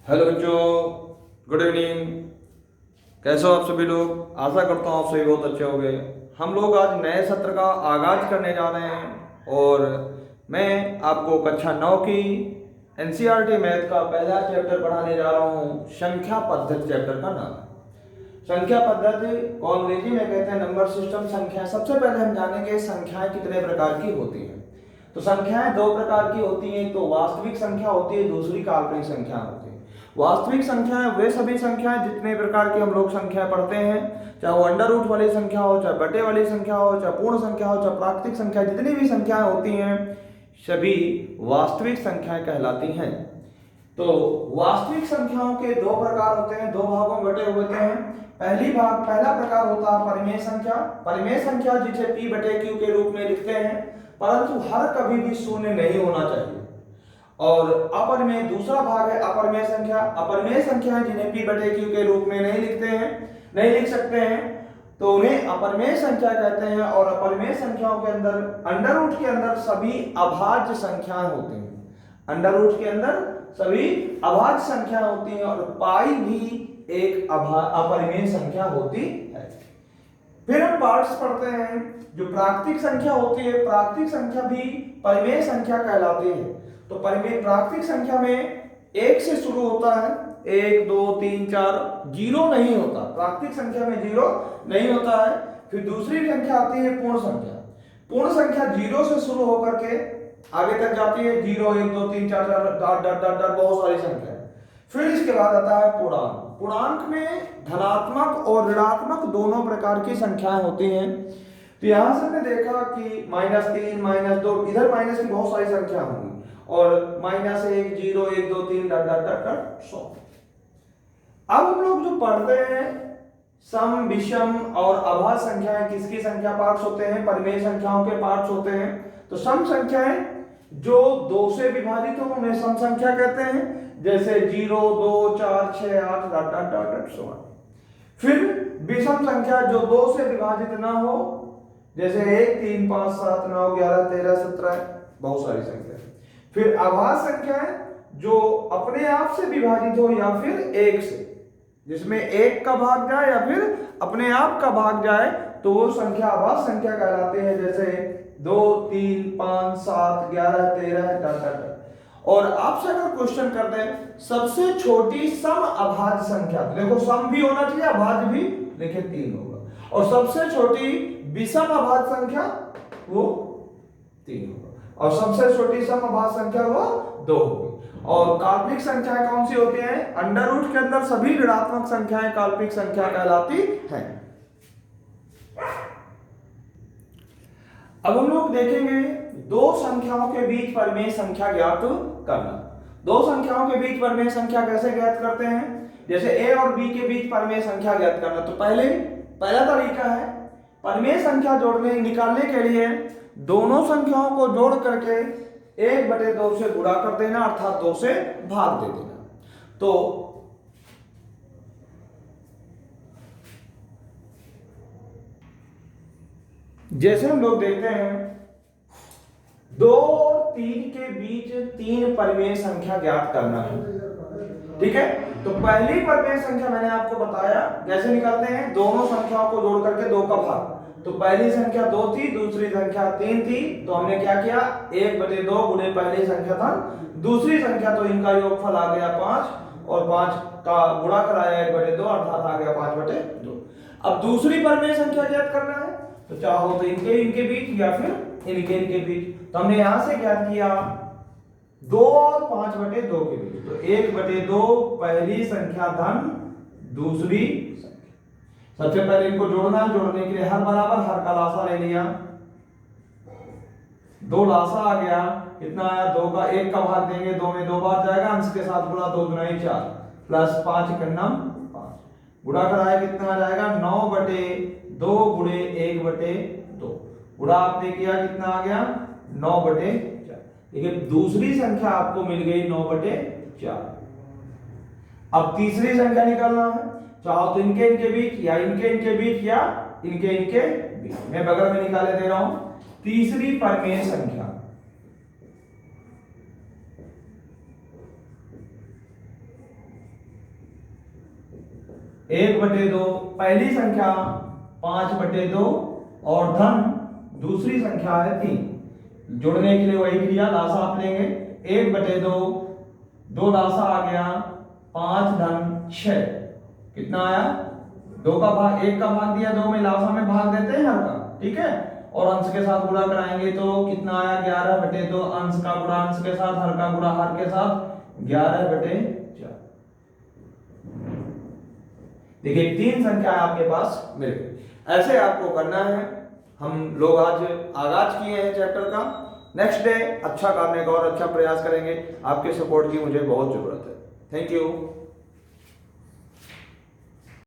Hello बच्चों, good evening. कैसे हो आप सभी लोग? आशा करता हूँ आप सभी बहुत अच्छे होंगे। हम लोग आज नए सत्र का आगाज करने जा रहे हैं और मैं आपको कक्षा 9 की एनसीईआरटी मैथ का पहला चैप्टर पढ़ाने जा रहा हूँ। संख्या पद्धति चैप्टर का नाम है। संख्या पद्धति को अंग्रेजी में कहते हैं नंबर सिस्टम। संख्या सबसे पहले हम जानेंगे संख्याएं कितने प्रकार की होती हैं। तो संख्याएं दो प्रकार की होती हैं, तो वास्तविक संख्या होती है, दूसरी काल्पनिक संख्या होती है। वास्तविक संख्याएं वे सभी संख्याएं जितने प्रकार की हम लोग संख्या पढ़ते हैं, चाहे वो अंडर रूट वाली संख्या हो, चाहे बटे वाली संख्या हो, चाहे पूर्ण संख्या हो, चाहे प्राकृतिक संख्या, जितनी भी संख्याएं होती हैं सभी वास्तविक संख्याएं कहलाती हैं। तो वास्तविक संख्याओं के दो प्रकार होते हैं, दो भागों में बटे होते हैं। पहला प्रकार होता है परिमेय संख्या। परिमेय संख्या जिसे p बटे q के रूप में लिखते हैं, परंतु हर कभी भी शून्य नहीं होना चाहिए। और अपरिमेय दूसरा भाग है अपरिमेय संख्या। अपरिमेय संख्याएं जिन्हें p बटे q के रूप में नहीं लिख सकते हैं, तो उन्हें अपरिमेय संख्या कहते हैं। और अपरिमेय संख्याओं के अंदर अंडर रूट के अंदर सभी अभाज्य संख्याएं होती हैं। अंडर रूट के अंदर सभी अभाज्य संख्या होती हैं और पाई भी एक अपरिमेय संख्या होती है। फिर हम पार्ट्स पढ़ते हैं। जो प्राकृतिक संख्या होती है, प्राकृतिक संख्या भी परिमेय संख्या कहलाती है। तो परिमेय प्राकृतिक संख्या में एक से शुरू होता है, 1 2 3 4, जीरो नहीं होता। प्राकृतिक संख्या में जीरो नहीं होता है। फिर दूसरी संख्या आती है पूर्ण संख्या। पूर्ण संख्या जीरो से शुरू होकर के आगे तक जाती है, 0 1 2 3 4 डॉट डॉट डॉट डॉट बहुत सारी संख्या है। फिर इसके बाद आता है पूर्णांक। पूर्णांक में धनात्मक और ऋणात्मक दोनों प्रकार की संख्याएं होती हैं। तो यहां से हमने देखा कि -3 -2, इधर माइनस की बहुत सारी संख्या होंगी और -1 0 1 2 3 डॉट डॉट डॉट डॉट 100। अब हम लोग जो पढ़ते हैं सम, विषम और अभाज्य संख्याएं किसकी संख्या पार्ट्स होते हैं? परिमेय संख्याओं के पार्ट्स होते हैं। तो सम संख्याएं जो 2 से विभाजित हो उन्हें सम संख्या कहते हैं, जैसे 0 2 4 6 8 डॉट डॉट डॉट डॉट 100। फिर विषम संख्या जो 2 से विभाजित ना हो, जैसे 1 3 5 7 9 11 13 17, बहुत सारी संख्या। फिर अभाज्य संख्याएं जो अपने आप से विभाजित हो या फिर एक से, जिसमें एक का भाग जाए या फिर अपने आप का भाग जाए, तो वो संख्या अभाज्य संख्या कहलाती है, जैसे 2 3 5 7 11 13 डॉट डॉट। और आपसे अगर क्वेश्चन कर दें सबसे छोटी सम अभाज्य संख्या, देखो सम भी होना चाहिए अभाज्य भी, देखिए 3 होगा। और सबसे छोटी विषम अभाज्य संख्या वो 3 होगा। और सबसे छोटी सम अभाज्य संख्या वो 2 होगी। और काल्पनिक संख्याएं कौन सी होती हैं? अंडर रूट के अंदर सभी ऋणात्मक संख्याएं काल्पनिक संख्या कहलाती हैं। अब हम लोग देखेंगे दो संख्याओं के बीच परिमेय संख्या ज्ञात करना। दो संख्याओं के बीच परिमेय संख्या कैसे ज्ञात करते हैं? जैसे a और b के बीच परिमेय संख्या ज्ञात करना। तो पहला तरीका है परिमेय संख्या निकालने के लिए दोनों संख्याओं को जोड़ करके 1/2 से गुणा कर देना, अर्थात 2 से भाग दे देना। तो जैसे हम लोग देखते हैं 2 और 3 के बीच 3 परिमेय संख्या ज्ञात करना है, ठीक है। तो पहली परिमेय संख्या मैंने आपको बताया कैसे निकालते हैं, दोनों संख्याओं को जोड़ करके 2 का भाग। तो पहली संख्या 2 थी, दूसरी संख्या 3 थी, तो हमने क्या किया 1/2 गुणे पहली संख्या था, दूसरी संख्या तो इनका योगफल आ गया 5 और 5 का गुणा कराया 1/2, अर्थात आ गया 5/2। अब दूसरी परिमेय संख्या ज्ञात करना है, तो चाहो तो इनके बीच या फिर इनके बीच। तो हमने यहां से ज्ञात किया 2 और 5/2 के बीच। तो 1/2 पहली संख्या धन दूसरी संख्या। सबसे पहले इनको जोड़ना, जोड़ने के लिए हर बराबर हर का लासा ले लिया, 2 लासा आ गया, कितना आया 2 का 1 का भाग देंगे, 2 में 2 बार जाएगा, अंश के साथ गुणा 2 गुना 4 प्लस 5 कन्नम 5, गुणा कराया कितना आ जाएगा 9/2 गुणे 1/2, गुणा आपने किया कितना आ गया 9/4। देखिए दूसरी संख्या आपको मिल गई 9/4। अब तीसरी संख्या निकालना है, चाहो तो इनके बीच या इनके बीच या इनके बीच। मैं बगल में निकाले दे रहा हूं तीसरी परिमेय संख्या। 1/2 पहली संख्या 5/2 और धन दूसरी संख्या है 3। जुड़ने के लिए वही क्रिया लासा आप लेंगे। 1/2 2 लासा आ गया 5 धन 6 कितना आया 2 का भाग 1 का भाग दिया 2 में लासा में भाग देते हैं हर का, ठीक है। और अंश के साथ गुणा कराएंगे तो कितना आया 11/2 अंश का गुणा अंश के साथ हर का गुणा हर के साथ 11/4। देखिए 3 संख्या आपके पास मिल गई। ऐसे आपको करना है। हम लोग आज आगाज किए हैं चैप्टर का। नेक्स्ट डे अच्छा करने का और अच्छा प्रयास करेंगे। आपके सपोर्ट की मुझे बहुत जरूरत है। Thank you.